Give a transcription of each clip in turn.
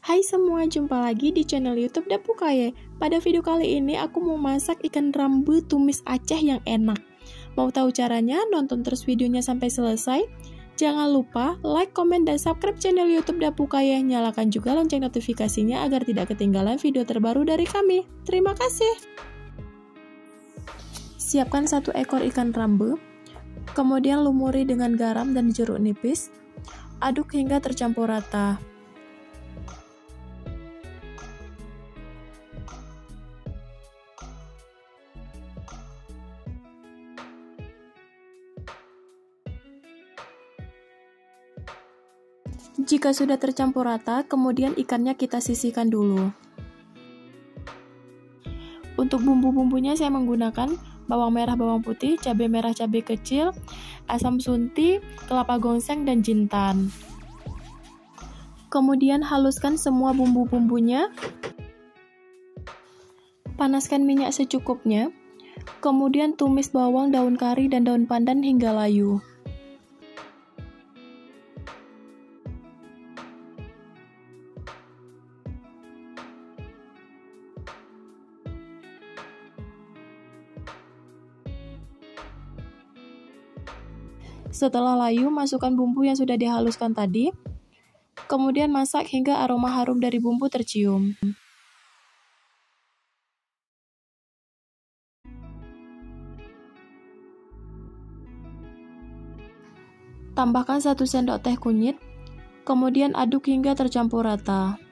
Hai semua, jumpa lagi di channel YouTube Dapukaye. Pada video kali ini aku mau masak ikan rambe tumis Aceh yang enak. Mau tahu caranya? Nonton terus videonya sampai selesai. Jangan lupa like, komen, dan subscribe channel YouTube Dapukaye. Nyalakan juga lonceng notifikasinya agar tidak ketinggalan video terbaru dari kami. Terima kasih. Siapkan 1 ekor ikan rambe. Kemudian lumuri dengan garam dan jeruk nipis. Aduk hingga tercampur rata. Jika sudah tercampur rata, kemudian ikannya kita sisihkan dulu. Untuk bumbu-bumbunya saya menggunakan bawang merah, bawang putih, cabai merah, cabai kecil, asam sunti, kelapa gongseng, dan jintan. Kemudian haluskan semua bumbu-bumbunya. Panaskan minyak secukupnya. Kemudian tumis bawang, daun kari, dan daun pandan hingga layu. Setelah layu, masukkan bumbu yang sudah dihaluskan tadi. Kemudian masak hingga aroma harum dari bumbu tercium. Tambahkan 1 sendok teh kunyit. Kemudian aduk hingga tercampur rata.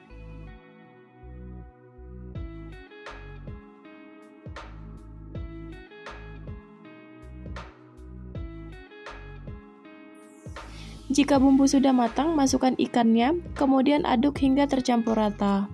Jika bumbu sudah matang, masukkan ikannya, kemudian aduk hingga tercampur rata.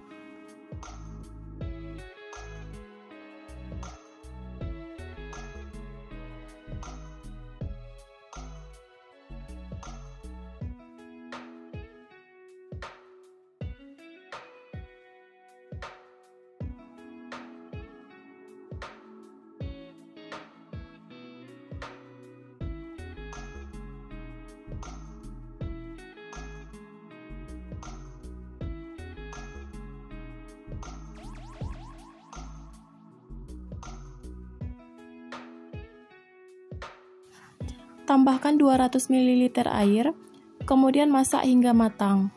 Tambahkan 200 ml air, kemudian masak hingga matang.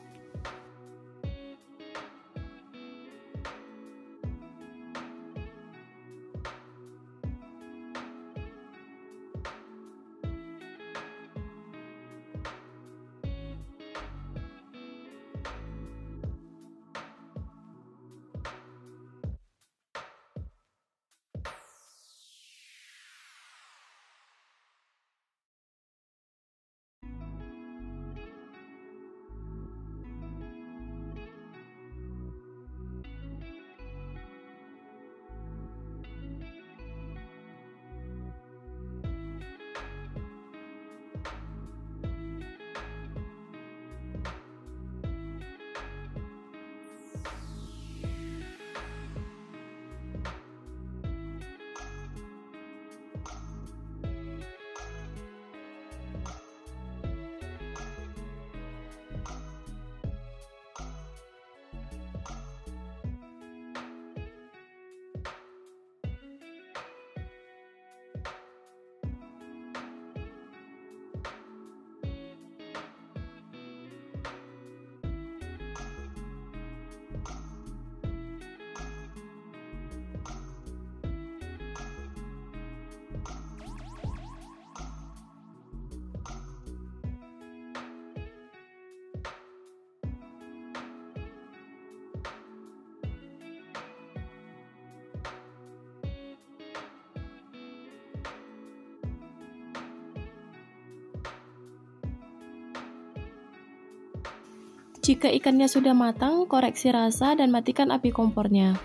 Jika ikannya sudah matang, koreksi rasa dan matikan api kompornya.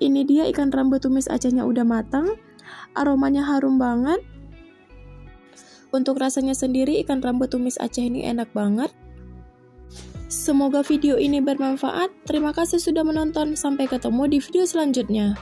Ini dia ikan rambe tumis Acehnya udah matang, aromanya harum banget. Untuk rasanya sendiri, ikan rambe tumis Aceh ini enak banget. Semoga video ini bermanfaat. Terima kasih sudah menonton. Sampai ketemu di video selanjutnya.